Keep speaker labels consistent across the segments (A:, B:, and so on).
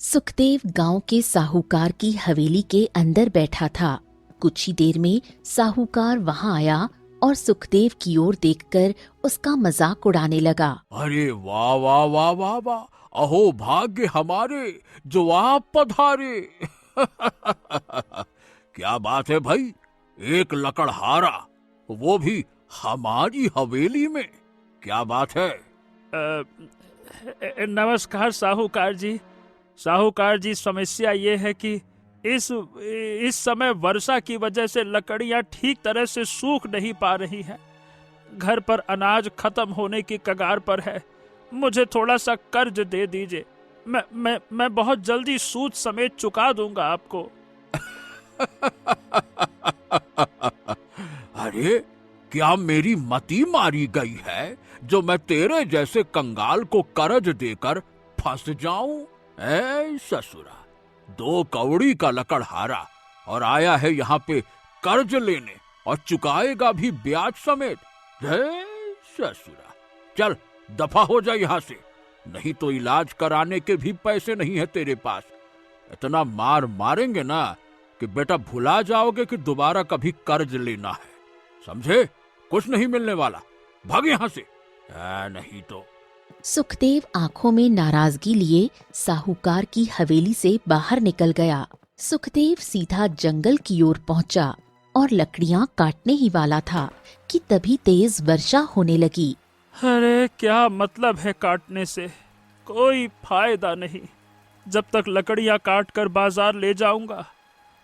A: सुखदेव गांव के साहूकार की हवेली के अंदर बैठा था। कुछ ही देर में साहूकार वहां आया और सुखदेव की ओर देखकर उसका मजाक उड़ाने लगा।
B: अरे वाह वाह वाह वाह वाह, अहो भाग्य हमारे जो आप पधारे। क्या बात है भाई, एक लकड़हारा, वो भी हमारी हवेली में, क्या बात है?
C: नमस्कार साहूकार जी। साहूकार जी, समस्या ये है कि इस समय वर्षा की वजह से लकड़ियां ठीक तरह से सूख नहीं पा रही हैं। घर पर अनाज खत्म होने की कगार पर है। मुझे थोड़ा सा कर्ज दे दीजिए। मैं बहुत जल्दी सूद समेत चुका दूंगा आपको।
B: अरे क्या मेरी मती मारी गई है जो मैं तेरे जैसे कंगाल को कर्ज देकर फंस जाऊं? ऐ ससुरा, 2 कौड़ी का लकड़हारा और आया है यहाँ पे कर्ज लेने, और चुकाएगा भी ब्याज समेत। ऐ ससुरा, चल दफा हो जा यहाँ से, नहीं तो इलाज कराने के भी पैसे नहीं है तेरे पास। इतना मार मारेंगे ना कि बेटा भुला जाओगे कि दोबारा कभी कर्ज लेना है, समझे? कुछ नहीं मिलने वाला, भाग यहाँ से, नहीं तो।
A: सुखदेव आंखों में नाराजगी लिए साहूकार की हवेली से बाहर निकल गया। सुखदेव सीधा जंगल की ओर पहुंचा और लकड़ियां काटने ही वाला था कि तभी तेज वर्षा होने लगी।
C: अरे क्या मतलब है काटने से, कोई फायदा नहीं। जब तक लकड़ियां काट कर बाजार ले जाऊंगा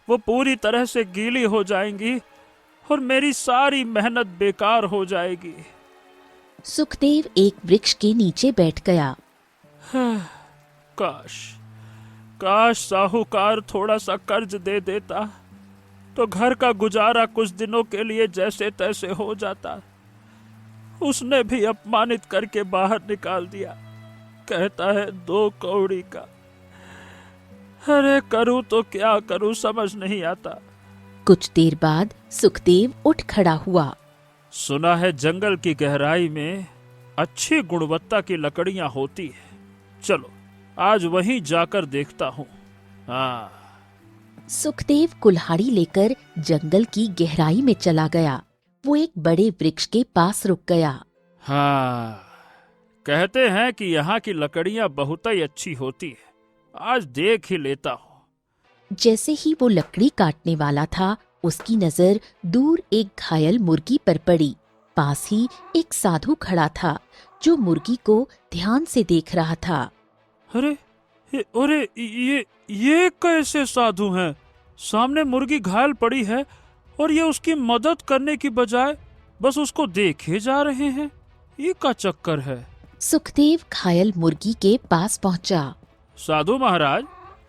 C: वो पूरी तरह से गीली हो जाएंगी और मेरी सारी मेहनत बेकार हो जाएगी।
A: सुखदेव एक वृक्ष के नीचे बैठ गया।
C: काश काश साहूकार थोड़ा सा कर्ज दे देता तो घर का गुजारा कुछ दिनों के लिए जैसे तैसे हो जाता। उसने भी अपमानित करके बाहर निकाल दिया, कहता है 2 कौड़ी का। अरे करूं तो क्या करूं, समझ नहीं आता।
A: कुछ देर बाद सुखदेव उठ खड़ा हुआ।
C: सुना है जंगल की गहराई में अच्छी गुणवत्ता की लकड़ियां होती है, चलो आज वहीं जाकर देखता हूँ।
A: सुखदेव कुल्हाड़ी लेकर जंगल की गहराई में चला गया। वो एक बड़े वृक्ष के पास रुक गया।
C: हाँ, कहते हैं कि यहाँ की लकड़ियां बहुत ही अच्छी होती है, आज देख ही लेता हूँ।
A: जैसे ही वो लकड़ी काटने वाला था, उसकी नजर दूर एक घायल मुर्गी पर पड़ी। पास ही एक साधु खड़ा था जो मुर्गी को ध्यान से देख रहा था।
C: अरे ये कैसे साधु हैं? सामने मुर्गी घायल पड़ी है और ये उसकी मदद करने की बजाय बस उसको देखे जा रहे हैं। ये क्या चक्कर है?
A: सुखदेव घायल मुर्गी के पास पहुंचा।
C: साधु महाराज,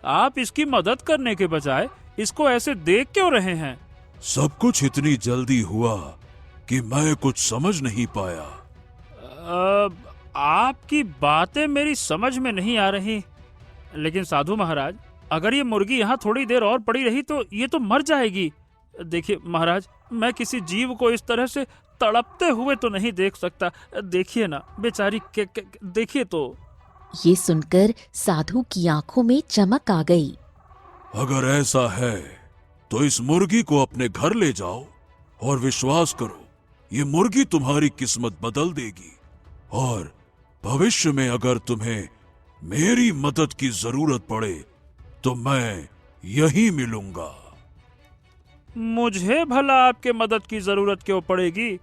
C: आप इसकी मदद करने के बजाय इसको ऐसे देख क्यों रहे हैं?
D: सब कुछ इतनी जल्दी हुआ कि मैं कुछ समझ नहीं पाया।
C: आपकी बातें मेरी समझ में नहीं आ रही। लेकिन साधु महाराज, अगर ये मुर्गी यहाँ थोड़ी देर और पड़ी रही तो ये तो मर जाएगी। देखिए महाराज, मैं किसी जीव को इस तरह से तड़पते हुए तो नहीं देख सकता। देखिए ना बेचारी, देखिए तो।
A: ये सुनकर साधु की आंखों में चमक आ गई।
D: अगर ऐसा है तो इस मुर्गी को अपने घर ले जाओ और विश्वास करो, ये मुर्गी तुम्हारी किस्मत बदल देगी, और भविष्य में अगर तुम्हें मेरी मदद की जरूरत पड़े तो मैं यहीं मिलूंगा।
C: मुझे भला आपके मदद की जरूरत क्यों पड़ेगी?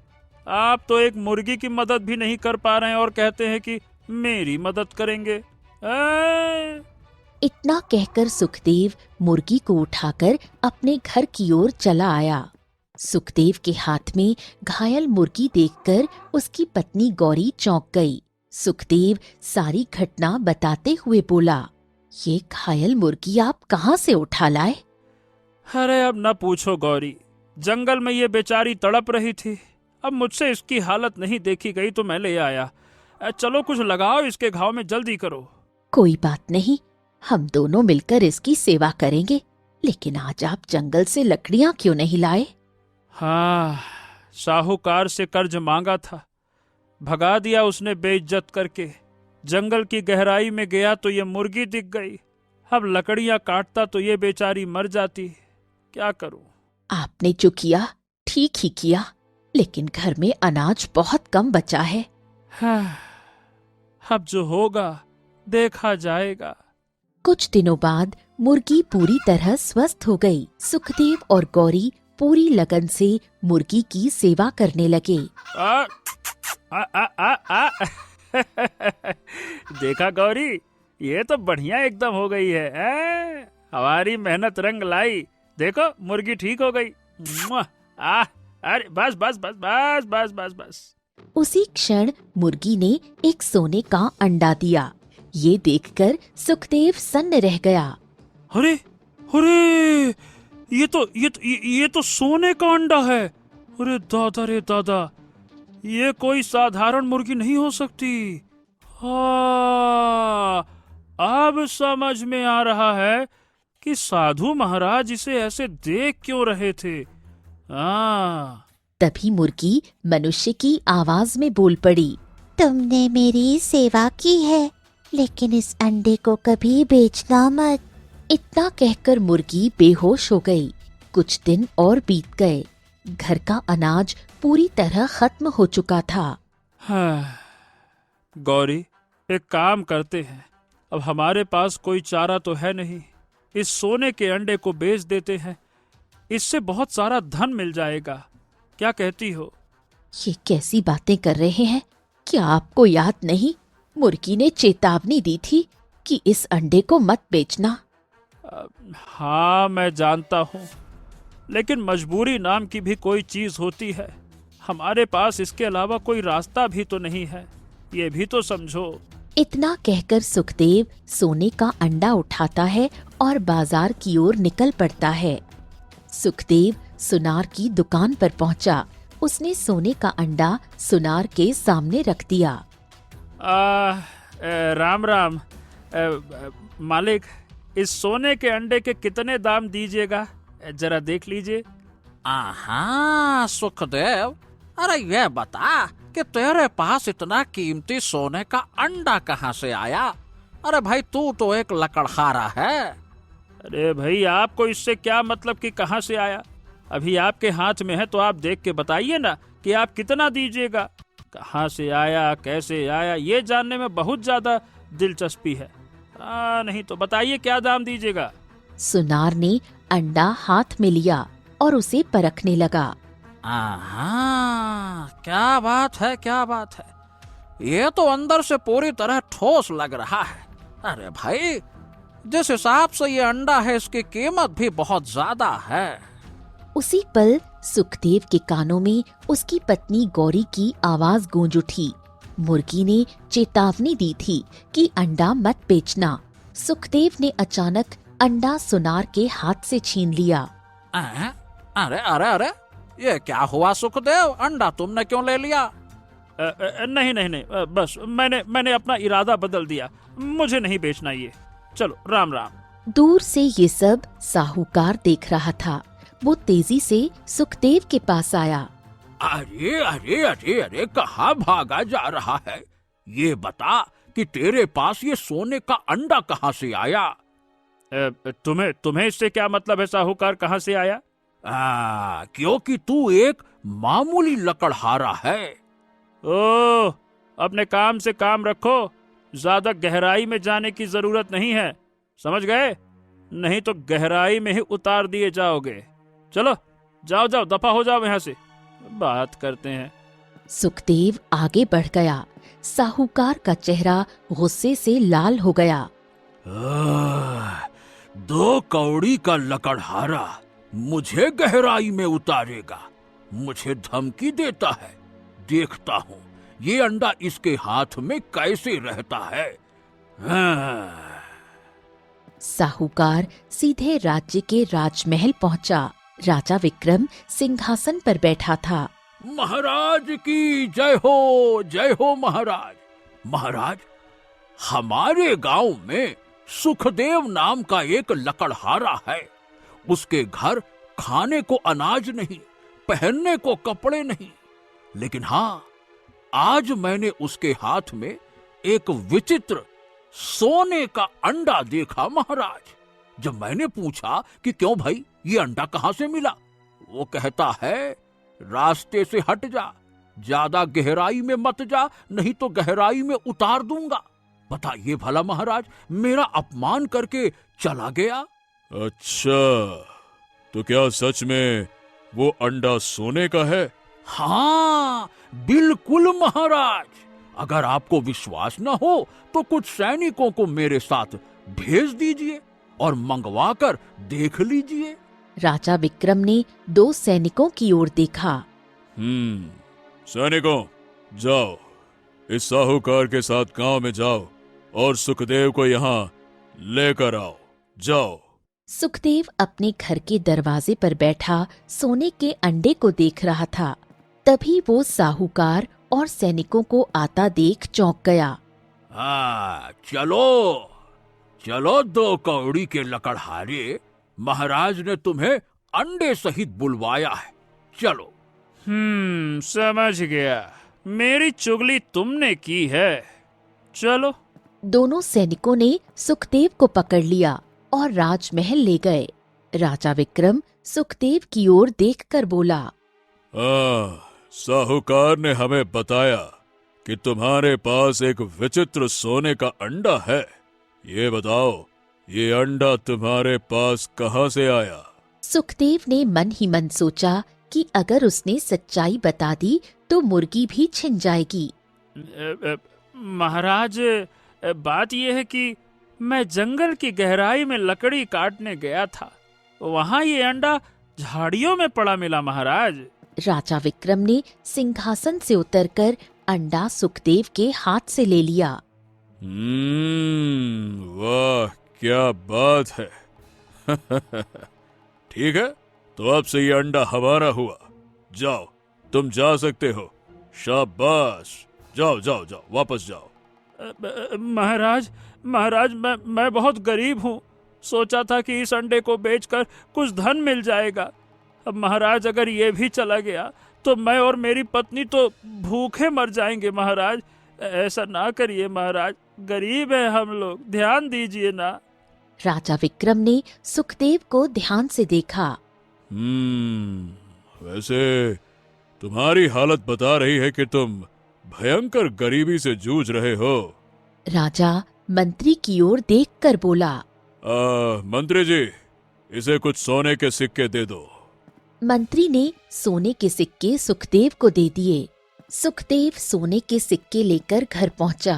C: आप तो एक मुर्गी की मदद भी नहीं कर पा रहे हैं और कहते हैं कि मेरी मदद करेंगे।
A: इतना कहकर सुखदेव मुर्गी को उठाकर अपने घर की ओर चला आया। सुखदेव के हाथ में घायल मुर्गी देखकर उसकी पत्नी गौरी चौंक गई। सुखदेव सारी घटना बताते हुए बोला, ये घायल मुर्गी आप कहाँ से उठा लाए?
C: अरे अब न पूछो गौरी, जंगल में ये बेचारी तड़प रही थी। अब मुझसे इसकी हालत नहीं देखी गई तो मैं ले आया। चलो कुछ लगाओ इसके घाव में, जल्दी करो।
A: कोई बात नहीं, हम दोनों मिलकर इसकी सेवा करेंगे। लेकिन आज आप जंगल से लकड़ियां क्यों नहीं लाए?
C: हाँ, साहूकार से कर्ज मांगा था, भगा दिया उसने बेइज्जत करके। जंगल की गहराई में गया तो ये मुर्गी दिख गई। अब लकड़ियां काटता तो ये बेचारी मर जाती। क्या करूं?
A: आपने जो किया ठीक ही किया, लेकिन घर में अनाज बहुत कम बचा है।
C: हाँ, अब जो होगा देखा जाएगा।
A: कुछ दिनों बाद मुर्गी पूरी तरह स्वस्थ हो गई। सुखदेव और गौरी पूरी लगन से मुर्गी की सेवा करने लगे।
C: आ, आ, आ, आ, आ। देखा गौरी, ये तो बढ़िया एकदम हो गई है। हमारी मेहनत रंग लाई। देखो मुर्गी ठीक हो गई। मुआ, अरे बस बस बस बस बस बस बस।
A: उसी क्षण मुर्गी ने एक सोने का अंडा दिया। ये देखकर सुखदेव सन्न रह गया।
C: अरे अरे, ये तो सोने का अंडा है। अरे दादा रे दादा, ये कोई साधारण मुर्गी नहीं हो सकती। हाँ, अब समझ में आ रहा है कि साधु महाराज इसे ऐसे देख क्यों रहे थे। हाँ,
A: तभी मुर्गी मनुष्य की आवाज में बोल पड़ी। तुमने मेरी सेवा की है, लेकिन इस अंडे को कभी बेचना मत। इतना कहकर मुर्गी बेहोश हो गई। कुछ दिन और बीत गए। घर का अनाज पूरी तरह खत्म हो चुका था।
C: हाँ, गौरी, एक काम करते हैं। अब हमारे पास कोई चारा तो है नहीं, इस सोने के अंडे को बेच देते हैं। इससे बहुत सारा धन मिल जाएगा। क्या कहती हो?
A: ये कैसी बातें कर रहे हैं? क्या आपको याद नहीं, मुर्गी ने चेतावनी दी थी कि इस अंडे को मत बेचना।
C: हाँ, मैं जानता हूँ, लेकिन मजबूरी नाम की भी कोई चीज होती है। हमारे पास इसके अलावा कोई रास्ता भी तो नहीं है, ये भी तो समझो।
A: इतना कहकर सुखदेव सोने का अंडा उठाता है और बाजार की ओर निकल पड़ता है। सुखदेव सुनार की दुकान पर पहुंचा। उसने सोने का अंडा सुनार के सामने रख दिया।
C: राम राम। मालिक, इस सोने के अंडे के कितने दाम दीजिएगा? जरा देख लीजिए।
B: आहा सुखदेव, अरे ये बता कि तेरे पास इतना कीमती सोने का अंडा कहाँ से आया? अरे भाई, तू तो एक लकड़हारा है।
C: अरे भाई, आपको इससे क्या मतलब कि कहाँ से आया? अभी आपके हाथ में है तो आप देख के बताइए ना कि आप कितना दीजिएगा। कहाँ से आया, कैसे आया, ये जानने में बहुत ज्यादा दिलचस्पी है। नहीं तो बताइए क्या दाम दीजिएगा।
A: सुनार ने अंडा हाथ में लिया और उसे परखने लगा।
B: आहा, क्या बात है, क्या बात है। ये तो अंदर से पूरी तरह ठोस लग रहा है। अरे भाई, जिस हिसाब से ये अंडा है, इसकी कीमत भी बहुत ज्यादा है।
A: उसी पल सुखदेव के कानों में उसकी पत्नी गौरी की आवाज गूंज उठी। मुर्गी ने चेतावनी दी थी कि अंडा मत बेचना। सुखदेव ने अचानक अंडा सुनार के हाथ से छीन लिया।
B: अरे अरे अरे, ये क्या हुआ सुखदेव? अंडा तुमने क्यों ले लिया?
C: नहीं नहीं नहीं, बस मैंने अपना इरादा बदल दिया। मुझे नहीं बेचना ये। चलो, राम राम।
A: दूर से ये सब साहूकार देख रहा था। वो तेजी से सुखदेव के पास आया।
B: अरे अरे अरे अरे, कहाँ भागा जा रहा है? ये बता कि तेरे पास ये सोने का अंडा कहाँ से आया?
C: तुम्हें इससे क्या मतलब है साहूकार, कहाँ से आया?
B: क्योंकि तू एक मामूली लकड़हारा है।
C: ओह, अपने काम से काम रखो। ज्यादा गहराई में जाने की जरूरत नहीं है, समझ गए? नहीं तो गहराई में ही उतार दिए जाओगे। चलो, जाओ जाओ, दफा हो जाओ यहाँ से। बात करते हैं।
A: सुखदेव आगे बढ़ गया। साहूकार का चेहरा गुस्से से लाल हो गया।
B: 2 कौड़ी का लकड़हारा मुझे गहराई में उतारेगा, मुझे धमकी देता है। देखता हूँ ये अंडा इसके हाथ में कैसे रहता है।
A: साहूकार सीधे राज्य के राजमहल पहुंचा। राजा विक्रम सिंहासन पर बैठा था।
B: महाराज की जय हो महाराज। महाराज, हमारे गांव में सुखदेव नाम का एक लकड़हारा है। उसके घर खाने को अनाज नहीं, पहनने को कपड़े नहीं, लेकिन हाँ, आज मैंने उसके हाथ में एक विचित्र सोने का अंडा देखा महाराज। जब मैंने पूछा कि क्यों भाई, ये अंडा कहां से मिला, वो कहता है, रास्ते से हट जा, ज्यादा गहराई में मत जा, नहीं तो गहराई में उतार दूंगा। बताइए भला महाराज, मेरा अपमान करके चला गया।
D: अच्छा, तो क्या सच में वो अंडा सोने का है?
B: हाँ बिल्कुल महाराज। अगर आपको विश्वास न हो तो कुछ सैनिकों को मेरे साथ भेज दीजिए और मंगवा कर देख लीजिए।
A: राजा विक्रम ने 2 सैनिकों की ओर देखा।
D: सैनिकों, जाओ, इस साहूकार के साथ गांव में जाओ और सुखदेव को यहाँ लेकर आओ। जाओ।
A: सुखदेव अपने घर के दरवाजे पर बैठा सोने के अंडे को देख रहा था। तभी वो साहूकार और सैनिकों को आता देख चौंक गया।
B: हाँ चलो चलो 2 कौड़ी के लकड़हारे, महाराज ने तुम्हें अंडे सहित बुलवाया है, चलो।
C: समझ गया, मेरी चुगली तुमने की है, चलो।
A: दोनों सैनिकों ने सुखदेव को पकड़ लिया और राजमहल ले गए। राजा विक्रम सुखदेव की ओर देखकर बोला,
D: साहूकार ने हमें बताया कि तुम्हारे पास एक विचित्र सोने का अंडा है। ये बताओ, ये अंडा तुम्हारे पास कहाँ से आया?
A: सुखदेव ने मन ही मन सोचा कि अगर उसने सच्चाई बता दी तो मुर्गी भी छिन जाएगी।
C: महाराज, बात यह है कि मैं जंगल की गहराई में लकड़ी काटने गया था, वहाँ ये अंडा झाड़ियों में पड़ा मिला महाराज।
A: राजा विक्रम ने सिंहासन से उतरकर अंडा सुखदेव के हाथ से ले लिया।
D: वाह क्या बात है। ठीक है, तो अब से ये अंडा हमारा हुआ। जाओ, तुम जा सकते हो। शाबाश, जाओ जाओ जाओ, वापस जाओ।
C: महाराज, मैं बहुत गरीब हूँ, सोचा था कि इस अंडे को बेचकर कुछ धन मिल जाएगा। अब महाराज अगर ये भी चला गया तो मैं और मेरी पत्नी तो भूखे मर जाएंगे। महाराज ऐसा ना करिए महाराज, गरीब है हम लोग, ध्यान दीजिए ना।
A: राजा विक्रम ने सुखदेव को ध्यान से देखा।
D: वैसे तुम्हारी हालत बता रही है कि तुम भयंकर गरीबी से जूझ रहे हो।
A: राजा मंत्री की ओर देखकर बोला,
D: मंत्री जी, इसे कुछ सोने के सिक्के दे दो।
A: मंत्री ने सोने के सिक्के सुखदेव को दे दिए। सुखदेव सोने के सिक्के लेकर घर पहुंचा।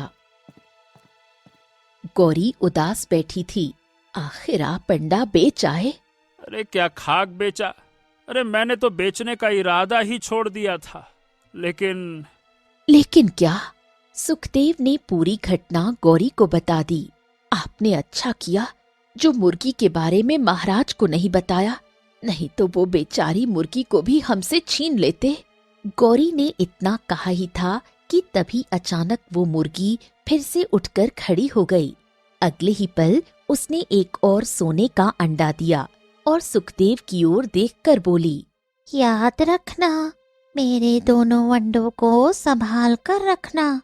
A: गौरी उदास बैठी थी। आखिर आप अंडा बेच आए।
C: अरे क्या खाक बेचा? अरे मैंने तो बेचने का इरादा ही छोड़ दिया था,
A: लेकिन क्या? सुखदेव ने पूरी घटना गौरी को बता दी। आपने अच्छा किया जो मुर्गी के बारे में महाराज को नहीं बताया, नहीं तो वो बेचारी मुर्गी को भी हमसे छीन लेते। गौरी ने इतना कहा ही था कि तभी अचानक वो मुर्गी फिर से उठकर खड़ी हो गई। अगले ही पल उसने एक और सोने का अंडा दिया और सुखदेव की ओर देखकर बोली,
E: याद रखना, मेरे दोनों अंडों को संभाल कर रखना।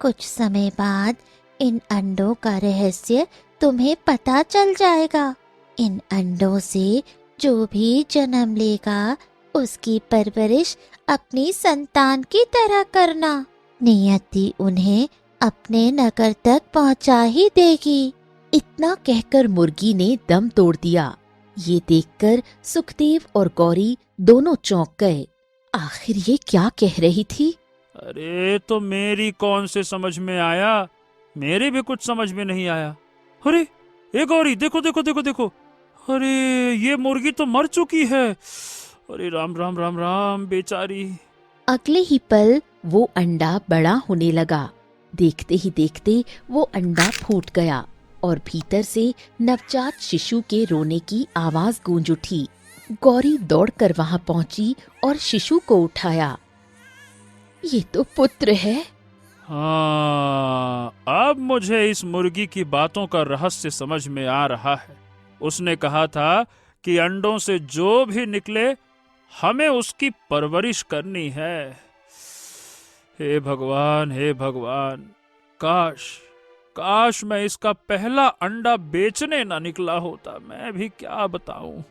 E: कुछ समय बाद इन अंडों का रहस्य तुम्हें पता चल जाएगा। इन अंडों से जो भी जन्म लेगा उसकी परवरिश अपनी संतान की तरह करना। नियति उन्हें अपने नगर तक पहुंचा ही देगी।
A: इतना कहकर मुर्गी ने दम तोड़ दिया। ये देखकर सुखदेव और गौरी दोनों चौंक गए। आखिर ये क्या कह रही थी?
C: अरे तो मेरी कौन से समझ में आया, मेरे भी कुछ समझ में नहीं आया। अरे ए गौरी, देखो देखो देखो देखो, अरे ये मुर्गी तो मर चुकी है। अरे राम राम राम राम बेचारी।
A: अगले ही पल वो अंडा बड़ा होने लगा। देखते ही देखते वो अंडा फूट गया और भीतर से नवजात शिशु के रोने की आवाज गूंज उठी। गौरी दौड़कर वहां पहुंची और शिशु को उठाया। ये तो पुत्र है।
C: हाँ, अब मुझे इस मुर्गी की बातों का रहस्य समझ में आ रहा है। उसने कहा था कि अंडों से जो भी निकले हमें उसकी परवरिश करनी है। हे भगवान, हे भगवान, काश काश मैं इसका पहला अंडा बेचने ना निकला होता। मैं भी क्या बताऊं,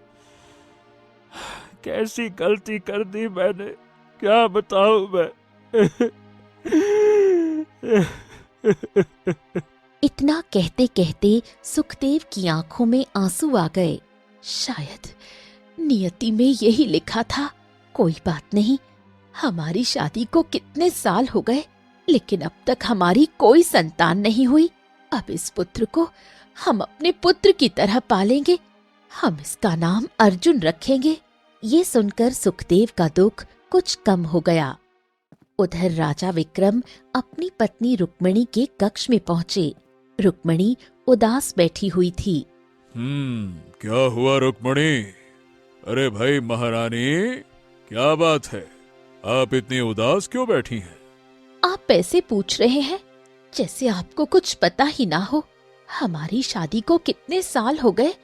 C: कैसी गलती कर दी मैंने, क्या बताऊं मैं।
A: इतना कहते कहते सुखदेव की आंखों में आंसू आ गए। शायद नियति में यही लिखा था। कोई बात नहीं, हमारी शादी को कितने साल हो गए, लेकिन अब तक हमारी कोई संतान नहीं हुई। अब इस पुत्र को हम अपने पुत्र की तरह पालेंगे। हम इसका नाम अर्जुन रखेंगे। ये सुनकर सुखदेव का दुख कुछ कम हो गया। उधर राजा विक्रम अपनी पत्नी रुक्मिणी के कक्ष में पहुंचे। रुक्मिणी उदास बैठी हुई थी।
D: क्या हुआ रुक्मिणी? अरे भाई महारानी, क्या बात है? आप इतनी उदास क्यों बैठी हैं?
A: आप ऐसे पूछ रहे हैं जैसे आपको कुछ पता ही ना हो। हमारी शादी को कितने साल हो गए,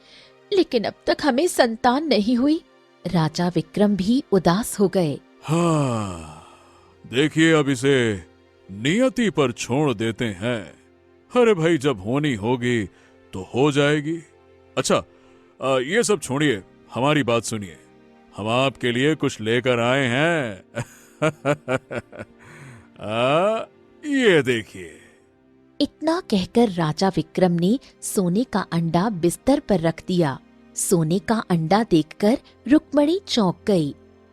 A: लेकिन अब तक हमें संतान नहीं हुई। राजा विक्रम भी उदास हो गए।
D: हाँ, देखिए अब इसे नियति पर छोड़ देते हैं। अरे भाई, जब होनी होगी तो हो जाएगी। अच्छा, ये सब छोड़िए, हमारी बात सुनिए। हम आपके लिए कुछ लेकर आए हैं। ये देखिए।
A: इतना कहकर राजा विक्रम ने सोने का अंडा बिस्तर पर रख दिया। सोने का अंडा देखकर रुक्मिणी चौंक गई।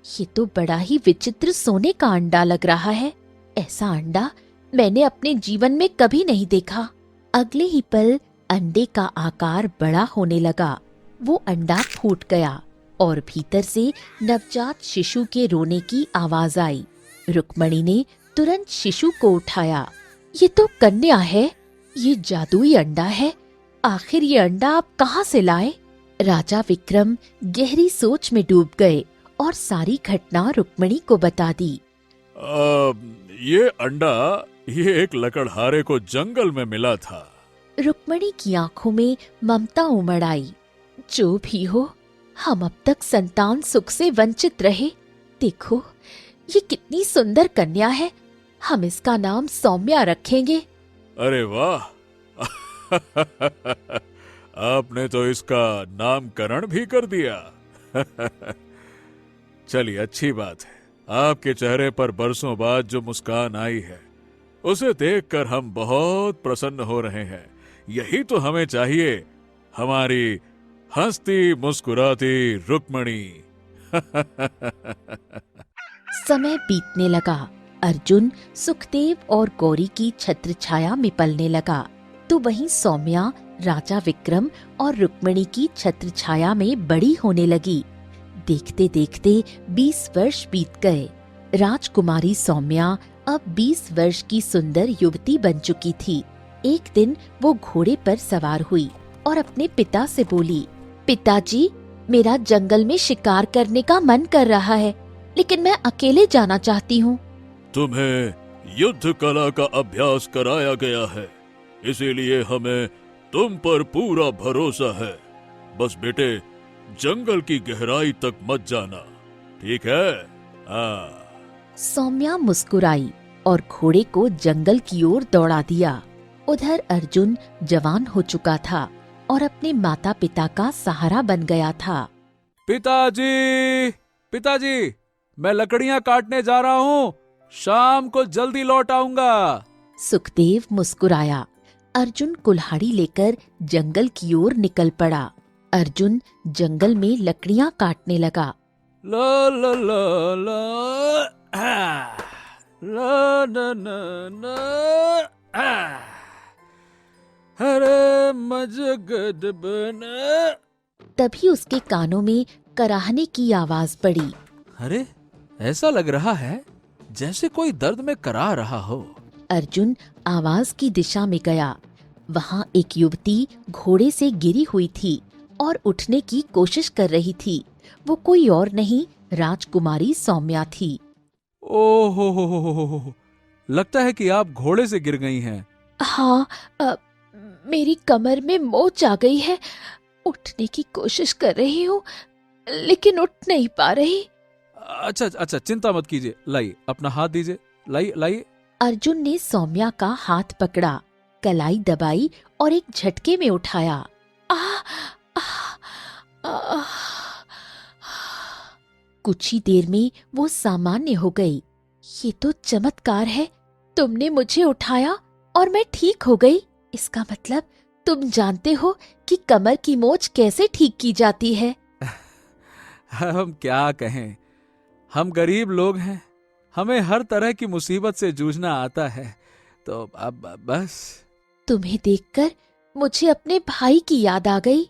A: ये तो बड़ा ही विचित्र सोने का अंडा लग रहा है। ऐसा अंडा मैंने अपने जीवन में कभी नहीं देखा। अगले ही पल अंडे का आकार बड़ा होने लगा। वो अंडा फूट गया और भीतर से नवजात शिशु के रोने की आवाज आई। रुक्मिणी ने तुरंत शिशु को उठाया। ये तो कन्या है, ये जादुई अंडा है। आखिर ये अंडा आप कहाँ से लाए? राजा विक्रम गहरी सोच में डूब गए और सारी घटना रुक्मिणी को बता दी।
D: ये अंडा एक लकड़हारे को जंगल में मिला था।
A: रुक्मिणी की आंखों में ममता उमड़ आई। जो भी हो, हम अब तक संतान सुख से वंचित रहे। देखो, ये कितनी सुंदर कन्या है। हम इसका नाम सौम्या रखेंगे।
D: अरे वाह! आपने तो इसका नामकरण भी कर दिया। चलिए, अच्छी बात है। आपके चेहरे पर बरसों बाद जो मुस्कान आई है, उसे देखकर हम बहुत प्रसन्न हो रहे हैं। यही तो हमें चाहिए, हमारी हंसती मुस्कुराती रुक्मिणी।
A: समय बीतने लगा। अर्जुन सुखदेव और गौरी की छत्र छाया में पलने लगा, तो वहीं सौम्या राजा विक्रम और रुक्मिणी की छत्र छाया में बड़ी होने लगी। देखते देखते 20 वर्ष बीत गए। राजकुमारी सौम्या अब 20 वर्ष की सुंदर युवती बन चुकी थी। एक दिन वो घोड़े पर सवार हुई और अपने पिता से बोली, पिताजी, मेरा जंगल में शिकार करने का मन कर रहा है, लेकिन मैं अकेले जाना चाहती हूँ।
D: तुम्हें युद्ध कला का अभ्यास कराया गया है, इसीलिए हमें तुम पर पूरा भरोसा है। बस बेटे, जंगल की गहराई तक मत जाना, ठीक है?
A: सौम्या मुस्कुराई और घोड़े को जंगल की ओर दौड़ा दिया। उधर अर्जुन जवान हो चुका था और अपने माता पिता का सहारा बन गया था।
C: पिताजी, पिताजी, मैं लकड़ियां काटने जा रहा हूँ। शाम को जल्दी लौट आऊंगा।
A: सुखदेव मुस्कुराया। अर्जुन कुल्हाड़ी लेकर जंगल की ओर निकल पड़ा। अर्जुन जंगल में लकड़ियां काटने लगा।
C: ला ला ला ला ला ना ना ना हरे मजगद बना।
A: तभी उसके कानों में कराहने की आवाज पड़ी।
C: अरे, ऐसा लग रहा है जैसे कोई दर्द में कराह रहा हो।
A: अर्जुन आवाज की दिशा में गया। वहाँ एक युवती घोड़े से गिरी हुई थी और उठने की कोशिश कर रही थी। वो कोई और नहीं, राजकुमारी सौम्या थी।
C: ओहो हो, लगता है कि आप घोड़े से गिर गई हैं।
A: हाँ, मेरी कमर में मोच आ गई है। उठने की कोशिश कर रही हूँ, लेकिन उठ नहीं पा रही।
C: अच्छा, चिंता मत कीजिए। लाइए, अपना हाथ दीजिए। लाइए।
A: अर्जुन ने सौम्या का हाथ पकड़ा कलाई दबाई और एक झटके में उठाया। आ, आ, आ, कुछ ही देर में वो सामान्य हो गई। ये तो चमत्कार है, तुमने मुझे उठाया और मैं ठीक हो गई। इसका मतलब तुम जानते हो कि कमर की मोच कैसे ठीक की जाती है।
F: हम क्या कहें, हम गरीब लोग हैं, हमें हर तरह की मुसीबत से जूझना आता है, तो अब बस।
A: तुम्हें देखकर मुझे अपने भाई की याद आ गई।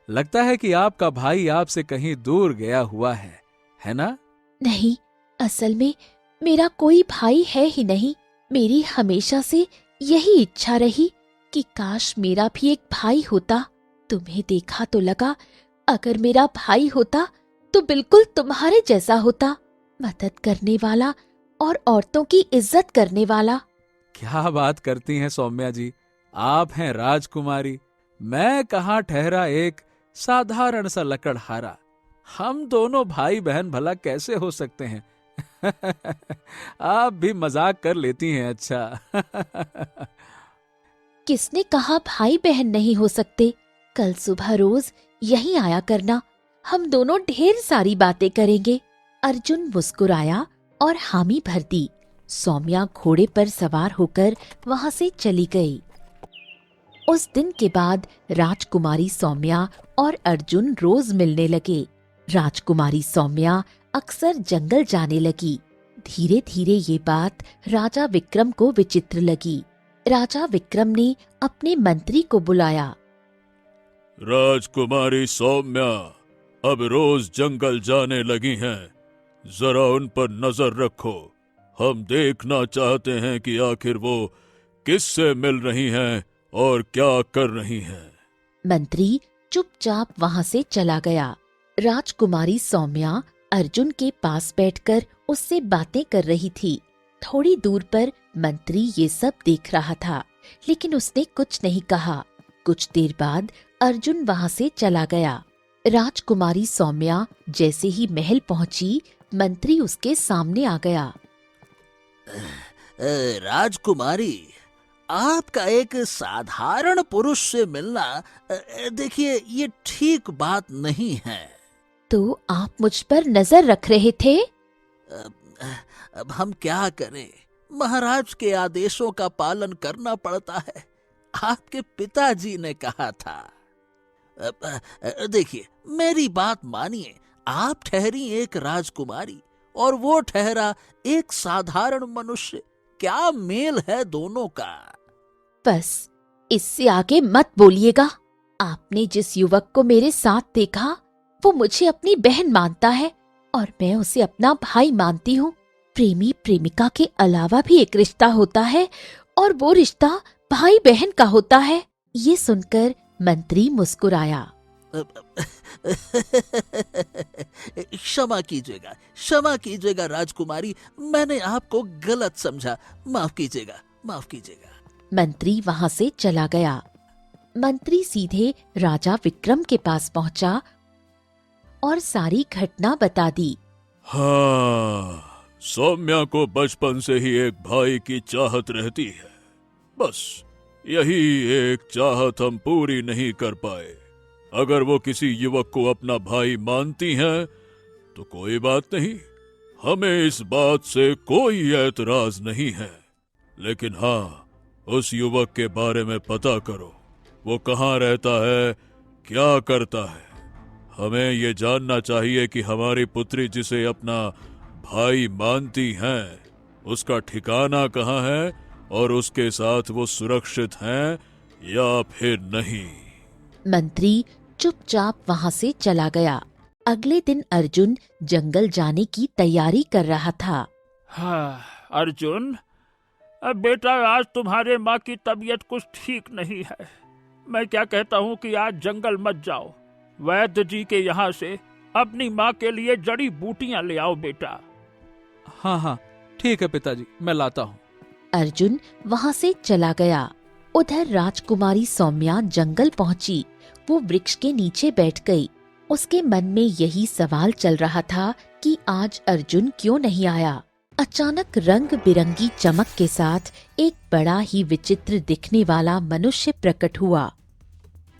F: लगता है कि आपका भाई आपसे कहीं दूर गया हुआ है ना?
A: नहीं, असल में मेरा कोई भाई है ही नहीं। मेरी हमेशा से यही इच्छा रही कि काश मेरा भी एक भाई होता। तुम्हें देखा तो लगा अगर मेरा भाई होता तो बिल्कुल तुम्हारे जैसा होता, मदद करने वाला और औरतों की इज्जत करने वाला।
F: क्या बात करती हैं सौम्या जी, आप हैं राजकुमारी, मैं कहाँ ठहरा एक साधारण सा लकड़हारा। हम दोनों भाई बहन भला कैसे हो सकते हैं? आप भी मजाक कर लेती हैं। अच्छा।
A: किसने कहा भाई बहन नहीं हो सकते? कल सुबह रोज यहीं आया करना, हम दोनों ढेर सारी बातें करेंगे। अर्जुन मुस्कुराया और हामी भर दी। सौम्या घोड़े पर सवार होकर वहां से चली गई। उस दिन के बाद राजकुमारी सौम्या और अर्जुन रोज मिलने लगे। राजकुमारी सौम्या अक्सर जंगल जाने लगी। धीरे धीरे ये बात राजा विक्रम को विचित्र लगी। राजा विक्रम ने अपने मंत्री को बुलाया।
D: राजकुमारी सौम्या अब रोज जंगल जाने लगी हैं, जरा उन पर नजर रखो। हम देखना चाहते हैं कि आखिर वो किससे मिल रही हैं और क्या कर रही हैं।
A: मंत्री चुपचाप वहां से चला गया। राजकुमारी सौम्या अर्जुन के पास बैठकर उससे बातें कर रही थी। थोड़ी दूर पर मंत्री ये सब देख रहा था, लेकिन उसने कुछ नहीं कहा। कुछ देर बाद अर्जुन वहां से चला गया। राजकुमारी सौम्या जैसे ही महल पहुंची, मंत्री उसके सामने आ गया।
B: राजकुमारी, आपका एक साधारण पुरुष से मिलना, देखिए, ये ठीक बात नहीं है।
A: तो आप मुझ पर नजर रख रहे थे?
B: अब हम क्या करें, महाराज के आदेशों का पालन करना पड़ता है। आपके पिताजी ने कहा था। देखिए, मेरी बात मानिए, आप ठहरी एक राजकुमारी और वो ठहरा एक साधारण मनुष्य। क्या मेल है दोनों का?
A: बस इससे आगे मत बोलिएगा। आपने जिस युवक को मेरे साथ देखा वो मुझे अपनी बहन मानता है और मैं उसे अपना भाई मानती हूँ। प्रेमी प्रेमिका के अलावा भी एक रिश्ता होता है और वो रिश्ता भाई बहन का होता है। ये सुनकर मंत्री मुस्कुराया।
B: क्षमा कीजिएगा, क्षमा कीजिएगा राजकुमारी, मैंने आपको गलत समझा। माफ कीजिएगा, माफ कीजिएगा।
A: मंत्री वहां से चला गया। मंत्री सीधे राजा विक्रम के पास पहुंचा और सारी घटना बता दी।
D: हाँ, सौम्या को बचपन से ही एक भाई की चाहत रहती है। बस यही एक चाहत हम पूरी नहीं कर पाए। अगर वो किसी युवक को अपना भाई मानती हैं तो कोई बात नहीं, हमें इस बात से कोई ऐतराज नहीं है। लेकिन हाँ, उस युवक के बारे में पता करो, वो कहाँ रहता है, क्या करता है। हमें ये जानना चाहिए कि हमारी पुत्री जिसे अपना भाई मानती हैं, उसका ठिकाना कहाँ है और उसके साथ वो सुरक्षित हैं या फिर नहीं।
A: मंत्री चुपचाप वहां से चला गया। अगले दिन अर्जुन जंगल जाने की तैयारी कर रहा था।
C: हाँ अर्जुन, अब बेटा, आज तुम्हारे माँ की तबीयत कुछ ठीक नहीं है। मैं क्या कहता हूँ कि आज जंगल मत जाओ। वैद्य जी के यहाँ से अपनी माँ के लिए जड़ी बूटियां ले आओ बेटा।
F: हाँ हाँ, ठीक है पिताजी, मैं लाता हूँ।
A: अर्जुन वहां से चला गया। उधर राजकुमारी सौम्या जंगल पहुंची। वो वृक्ष के नीचे बैठ गई। उसके मन में यही सवाल चल रहा था कि आज अर्जुन क्यों नहीं आया। अचानक रंग बिरंगी चमक के साथ एक बड़ा ही विचित्र दिखने वाला मनुष्य प्रकट हुआ।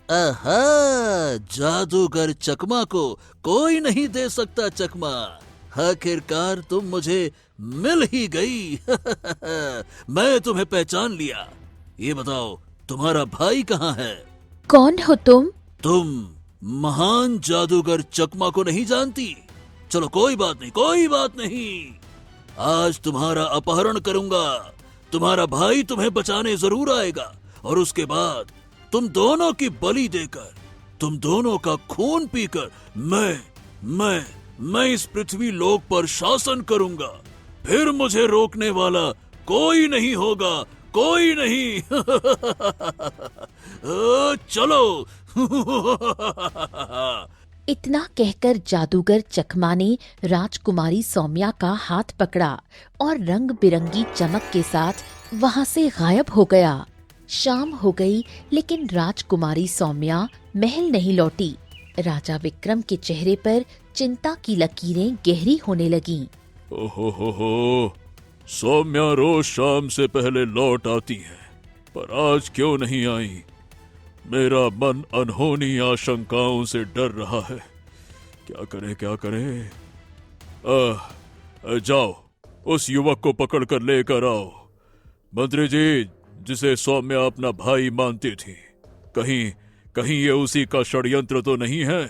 D: आहा, जादूगर चकमा को कोई नहीं दे सकता चकमा। आखिरकार तुम मुझे मिल ही गई। मैं तुम्हें पहचान लिया। ये बताओ, तुम्हारा भाई कहाँ है?
A: कौन हो तुम?
D: तुम महान जादूगर चकमा को नहीं जानती? चलो कोई बात नहीं, कोई बात नहीं। आज तुम्हारा अपहरण करूंगा। तुम्हारा भाई तुम्हें बचाने जरूर आएगा और उसके बाद तुम दोनों की बलि देकर, तुम दोनों का खून पीकर मैं इस पृथ्वी लोक पर शासन करूंगा। फिर मुझे रोकने वाला कोई नहीं होगा, कोई नहीं। चलो।
A: इतना कहकर जादूगर चकमा ने राजकुमारी सौम्या का हाथ पकड़ा और रंग बिरंगी चमक के साथ वहां से गायब हो गया। शाम हो गई लेकिन राजकुमारी सौम्या महल नहीं लौटी। राजा विक्रम के चेहरे पर चिंता की लकीरें गहरी होने लगीं।
D: ओहो, सौम्या रोज शाम से पहले लौट आती है, पर आज क्यों नहीं आई? मेरा मन अनहोनी आशंकाओं से डर रहा है। क्या करे? जाओ, उस युवक को पकड़ कर लेकर आओ। मंत्री जी, जिसे सौम्या अपना भाई मानती थी, कहीं ये उसी का षड्यंत्र तो नहीं है?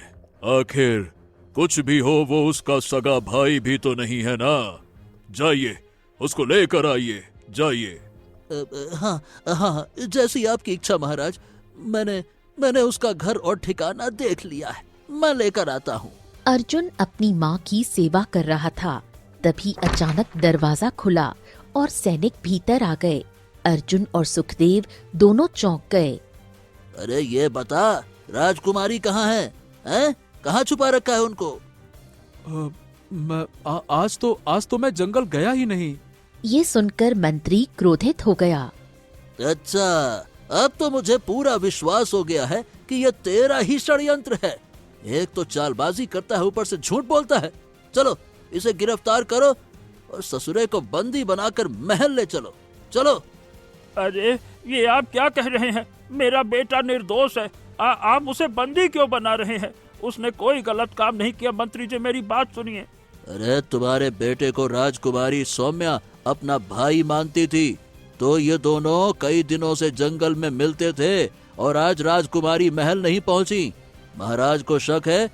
D: आखिर कुछ भी हो, वो उसका सगा भाई भी तो नहीं है ना? जाइए, उसको लेकर आइए, जाइए। हाँ, जैसी आपकी इच्छा महाराज। मैंने उसका घर और ठिकाना देख लिया है। मैं लेकर आता हूँ।
A: अर्जुन अपनी माँ की सेवा कर रहा था। तभी अचानक दरवाजा खुला और सैनिक भीतर आ गए। अर्जुन और सुखदेव दोनों चौंक गए।
D: अरे ये बता, राजकुमारी कहाँ है? हैं? कहाँ छुपा रखा है उनको?
F: आज तो मैं जंगल गया ही नहीं।
A: ये सुनकर मंत्री क्रोधित हो गया।
D: अच्छा, अब तो मुझे पूरा विश्वास हो गया है कि यह तेरा ही षड्यंत्र है। एक तो चालबाजी करता है, ऊपर से झूठ बोलता है। चलो, इसे गिरफ्तार करो और ससुरे को बंदी बनाकर महल ले चलो। चलो।
C: अरे ये आप क्या कह रहे हैं? मेरा बेटा निर्दोष है। आप उसे बंदी क्यों बना रहे हैं? उसने कोई गलत काम नहीं किया। मंत्री जी, मेरी बात सुनिए।
D: अरे तुम्हारे बेटे को राजकुमारी सौम्या अपना भाई मानती थी, तो ये दोनों कई दिनों से जंगल में मिलते थे और आज राजकुमारी महल नहीं पहुंची। महाराज को शक है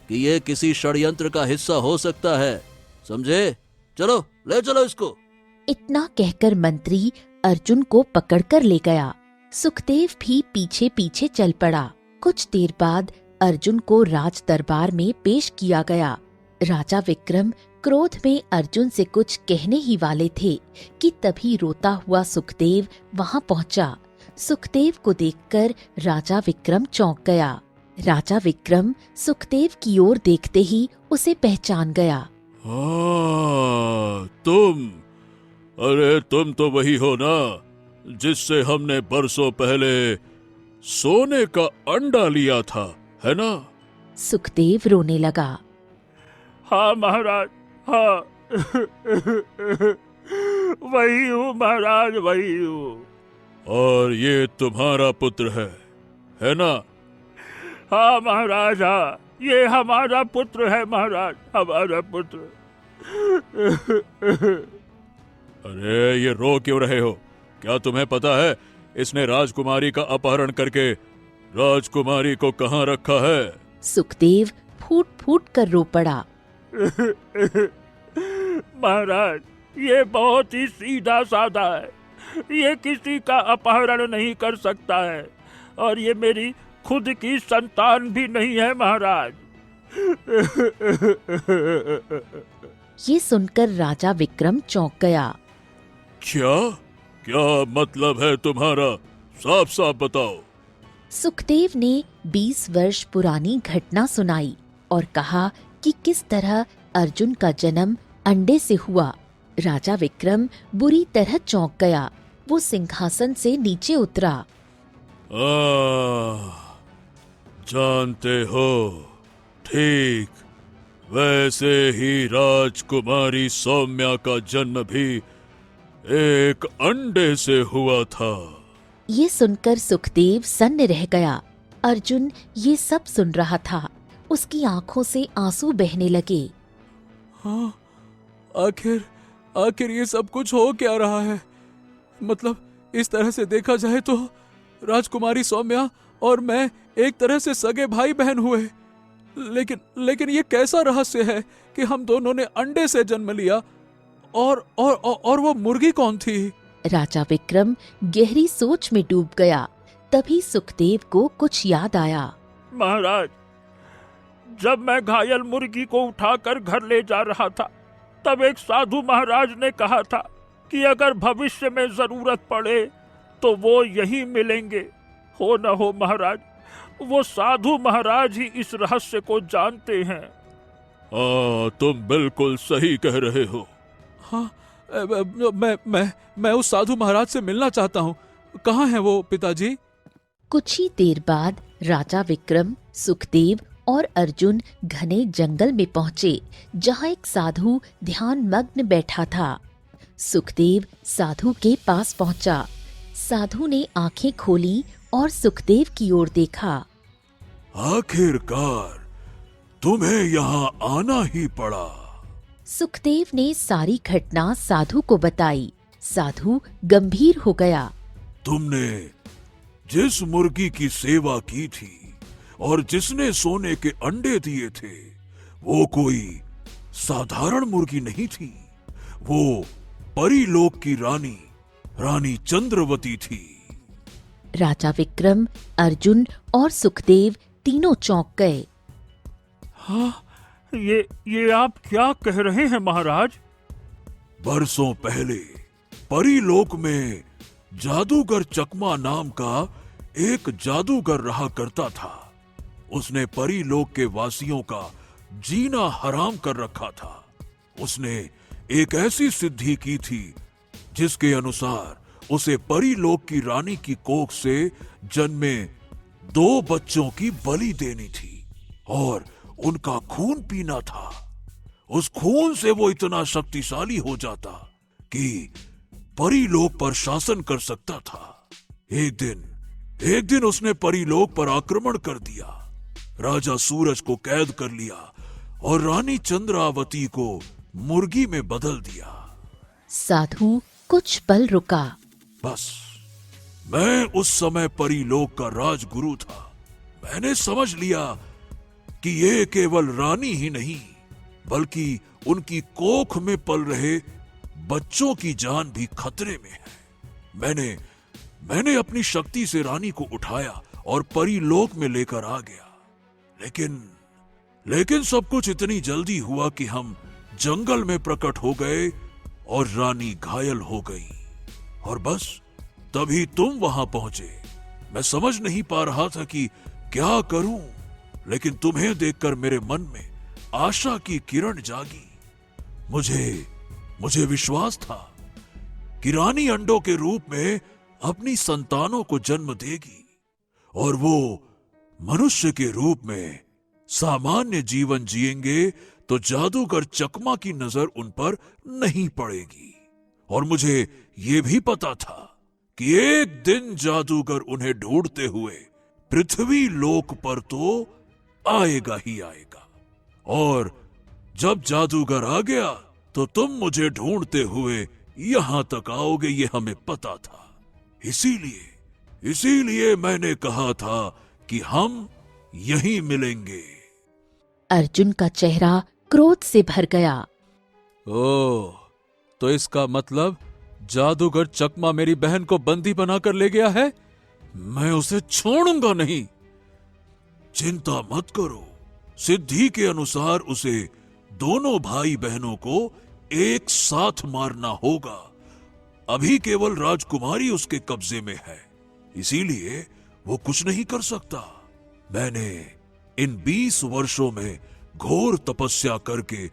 D: कि ये किसी षड्यंत्र का हिस्सा हो सकता है। समझे? चलो, ले चलो इसको।
A: इतना कहकर मंत्री अर्जुन को पकड़कर ले गया। सुखदेव भी पीछे पीछे चल पड़ा। कुछ देर बाद अर्जुन को राज दरबार में पेश किया गया। राजा विक्रम क्रोध में अर्जुन से कुछ कहने ही वाले थे कि तभी रोता हुआ सुखदेव वहां पहुंचा। सुखदेव को देखकर राजा विक्रम चौंक गया। राजा विक्रम सुखदेव की ओर देखते ही उसे पहचान गया।
D: हाँ, तुम तो वही हो ना, जिससे हमने बरसों पहले सोने का अंडा लिया था, है ना?
A: सुखदेव रोने लगा।
C: हाँ महाराज, हाँ। वही हूँ महाराज, वही हूँ।
D: और ये तुम्हारा पुत्र है ना?
C: हाँ महाराज, हाँ, ये हमारा पुत्र है महाराज, हमारा पुत्र।
D: अरे ये रो क्यों रहे हो? क्या तुम्हें पता है इसने राजकुमारी का अपहरण करके राजकुमारी को कहाँ रखा है?
A: सुखदेव फूट फूट कर रो पड़ा।
C: महाराज, ये बहुत ही सीधा साधा है। ये किसी का अपहरण नहीं कर सकता है और ये मेरी खुद की संतान भी नहीं है महाराज।
A: ये सुनकर राजा विक्रम चौंक गया।
D: क्या मतलब है तुम्हारा? साफ साफ बताओ।
A: सुखदेव ने 20 वर्ष पुरानी घटना सुनाई और कहा कि किस तरह अर्जुन का जन्म अंडे से हुआ। राजा विक्रम बुरी तरह चौंक गया। वो सिंहासन से नीचे उतरा।
D: जानते हो, ठीक वैसे ही राजकुमारी सौम्या का जन्म भी एक अंडे से हुआ था।
A: ये सुनकर सुखदेव सन्न रह गया। अर्जुन ये सब सुन रहा था। उसकी आंखों से आंसू बहने लगे।
F: हाँ, आखिर आखिर ये सब कुछ हो क्या रहा है? मतलब इस तरह से देखा जाए तो राजकुमारी सौम्या और मैं एक तरह से सगे भाई बहन हुए। लेकिन ये कैसा रहस्य है कि हम दोनों ने अंडे से जन्म लिया? और वो मुर्गी कौन थी?
A: राजा विक्रम गहरी सोच में डूब गया। तभी सुखदेव को कुछ याद आया।
C: महाराज, जब मैं घायल मुर्गी को उठाकर घर ले जा रहा था, तब एक साधु महाराज ने कहा था कि अगर भविष्य में जरूरत पड़े तो वो यहीं मिलेंगे। हो न हो महाराज, वो साधु महाराज ही इस रहस्य को जानते हैं।
D: हाँ, तुम बिल्कुल सही कह रहे हो।
F: हाँ, मैं उस साधु महाराज से मिलना चाहता हूँ। कहाँ है वो पिताजी?
A: कुछ ही देर बाद राजा विक्रम, सुखदेव और अर्जुन घने जंगल में पहुंचे, जहां एक साधु ध्यान मग्न बैठा था। सुखदेव साधु के पास पहुंचा। साधु ने आंखें खोली और सुखदेव की ओर देखा।
D: आखिरकार तुम्हें यहाँ आना ही पड़ा।
A: सुखदेव ने सारी घटना साधु को बताई। साधु गंभीर हो गया।
D: तुमने जिस मुर्गी की सेवा की थी और जिसने सोने के अंडे दिए थे, वो कोई साधारण मुर्गी नहीं थी। वो परीलोक की रानी चंद्रवती थी।
A: राजा विक्रम, अर्जुन और सुखदेव तीनों चौंक गए।
C: हाँ, ये आप क्या कह रहे हैं महाराज?
D: बरसों पहले परीलोक में जादूगर चकमा नाम का एक जादूगर रहा करता था। उसने परीलोक के वासियों का जीना हराम कर रखा था। उसने एक ऐसी सिद्धि की थी जिसके अनुसार उसे परीलोक की रानी की कोख से जन्मे 2 बच्चों की बलि देनी थी और उनका खून पीना था। उस खून से वो इतना शक्तिशाली हो जाता कि परीलोक पर शासन कर सकता था। एक दिन उसने परीलोक पर आक्रमण कर दिया। राजा सूरज को कैद कर लिया और रानी चंद्रावती को मुर्गी में बदल दिया।
A: साधु कुछ पल रुका।
D: बस, मैं उस समय परीलोक का राजगुरु था। मैंने समझ लिया कि ये केवल रानी ही नहीं, बल्कि उनकी कोख में पल रहे बच्चों की जान भी खतरे में है। मैंने अपनी शक्ति से रानी को उठाया और परीलोक में लेकर आ गया। लेकिन सब कुछ इतनी जल्दी हुआ कि हम जंगल में प्रकट हो गए और रानी घायल हो गई। और बस तभी तुम वहां पहुंचे। मैं समझ नहीं पा रहा था कि क्या करूं, लेकिन तुम्हें देखकर मेरे मन में आशा की किरण जागी। मुझे विश्वास था कि रानी अंडों के रूप में अपनी संतानों को जन्म देगी और वो मनुष्य के रूप में सामान्य जीवन जिएंगे तो जादूगर चकमा की नजर उन पर नहीं पड़ेगी। और मुझे ये भी पता था कि एक दिन जादूगर उन्हें ढूंढते हुए पृथ्वी लोक पर तो आएगा ही आएगा। और जब जादूगर आ गया तो तुम मुझे ढूंढते हुए यहां तक आओगे, ये हमें पता था। इसीलिए मैंने कहा था कि हम यहीं मिलेंगे।
A: अर्जुन का चेहरा क्रोध से भर गया।
F: ओह, तो इसका मतलब जादूगर चकमा मेरी बहन को बंदी बनाकर ले गया है? मैं उसे छोड़ूंगा नहीं।
D: चिंता मत करो, सिद्धि के अनुसार उसे दोनों भाई बहनों को एक साथ मारना होगा। अभी केवल राजकुमारी उसके कब्जे में है, इसीलिए वो कुछ नहीं कर सकता। मैंने इन 20 वर्षों में घोर तपस्या करके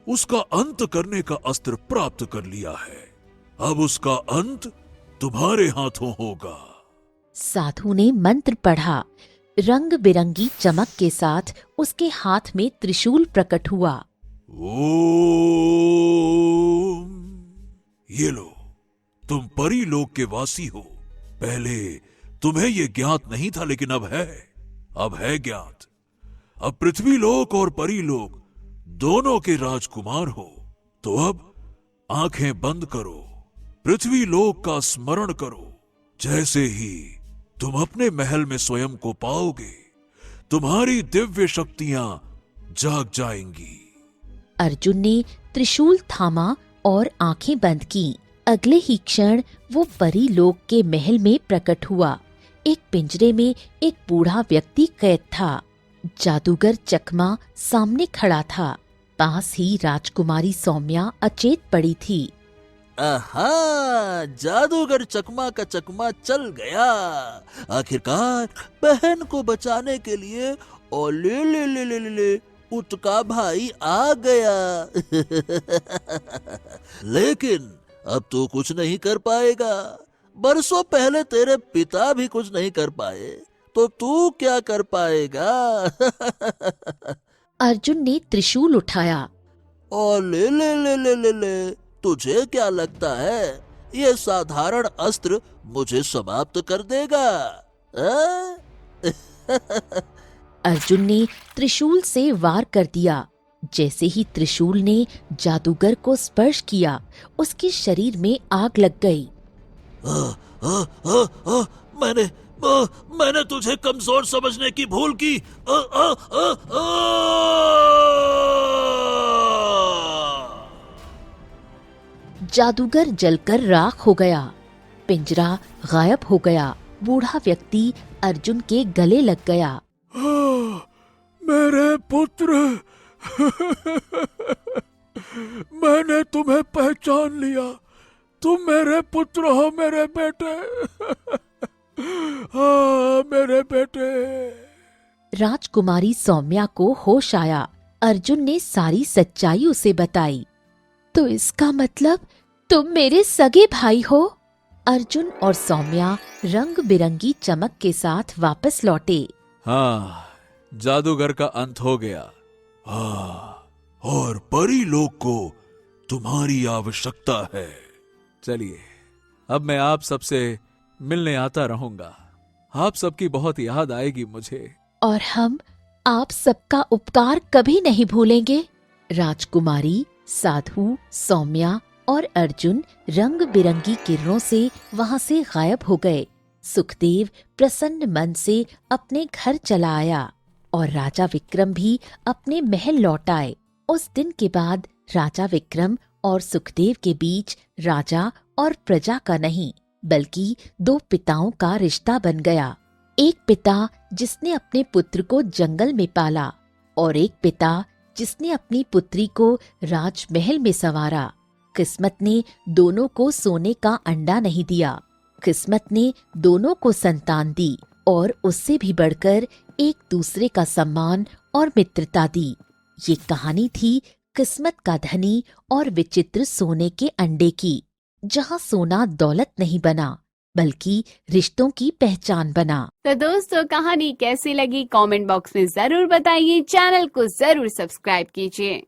D: उसका अंत करने का अस्त्र प्राप्त कर लिया है। अब उसका अंत तुम्हारे हाथों होगा।
A: साधु ने मंत्र पढ़ा। रंग बिरंगी चमक के साथ उसके हाथ में त्रिशूल प्रकट हुआ।
D: ओम। ये लो, तुम परी लोक के वासी हो। पहले तुम्हें ये ज्ञात नहीं था, लेकिन अब है ज्ञात। अब पृथ्वी लोक और परी लोक दोनों के राजकुमार हो। तो अब आंखें बंद करो, पृथ्वी लोक का स्मरण करो। जैसे ही तुम अपने महल में स्वयं को पाओगे, तुम्हारी दिव्य शक्तियां जाग जाएंगी।
A: अर्जुन ने त्रिशूल थामा और आंखें बंद की। अगले ही क्षण वो परी लोक के महल में प्रकट हुआ। एक पिंजरे में एक बूढ़ा व्यक्ति कैद था। जादूगर चकमा सामने खड़ा था। पास ही राजकुमारी सौम्या अचेत पड़ी थी।
B: आहा, जादूगर चकमा का चकमा चल गया। आखिरकार बहन को बचाने के लिए ओ ले ले ले ले ले, ले उतका भाई आ गया। लेकिन अब तू कुछ नहीं कर पाएगा। बरसों पहले तेरे पिता भी कुछ नहीं कर पाए, तो तू क्या कर पाएगा?
A: अर्जुन ने त्रिशूल उठाया।
B: ओ ले ले ले ले ले ले, तुझे क्या लगता है ये साधारण अस्त्र मुझे समाप्त कर देगा?
A: अर्जुन ने त्रिशूल से वार कर दिया। जैसे ही त्रिशूल ने जादूगर को स्पर्श किया, उसके शरीर में आग लग गई।
B: मैंने तुझे कमजोर समझने की भूल की।
A: जादूगर जलकर राख हो गया। पिंजरा गायब हो गया। बूढ़ा व्यक्ति अर्जुन के गले लग गया।
D: मेरे पुत्र, मैंने तुम्हें पहचान लिया। तुम मेरे पुत्र हो, मेरे बेटे। हाँ, मेरे बेटे।
A: राजकुमारी सौम्या को होश आया। अर्जुन ने सारी सच्चाई उसे बताई। तो इसका मतलब तुम मेरे सगे भाई हो? अर्जुन और सौम्या रंग बिरंगी चमक के साथ वापस लौटे।
F: हाँ, जादूगर का अंत हो गया।
D: हाँ, और परी लोक को तुम्हारी आवश्यकता है।
F: चलिए, अब मैं आप सबसे मिलने आता रहूंगा। आप सबकी बहुत याद आएगी मुझे।
A: और हम आप सबका उपकार कभी नहीं भूलेंगे। राजकुमारी, साधु, सौम्या और अर्जुन रंग बिरंगी किरणों से वहां से गायब हो गए। सुखदेव प्रसन्न मन से अपने घर चला आया और राजा विक्रम भी अपने महल लौट आए। उस दिन के बाद राजा विक्रम और सुखदेव के बीच राजा और प्रजा का नहीं, बल्कि दो पिताओं का रिश्ता बन गया। एक पिता जिसने अपने पुत्र को जंगल में पाला और एक पिता जिसने अपनी पुत्री को राजमहल में संवारा। किस्मत ने दोनों को सोने का अंडा नहीं दिया। किस्मत ने दोनों को संतान दी और उससे भी बढ़कर एक दूसरे का सम्मान और मित्रता दी। ये कहानी थी किस्मत का धनी और विचित्र सोने के अंडे की, जहाँ सोना दौलत नहीं बना बल्कि रिश्तों की पहचान बना।
G: तो दोस्तों, कहानी कैसी लगी कमेंट बॉक्स में जरूर बताइए। चैनल को जरूर सब्सक्राइब कीजिए।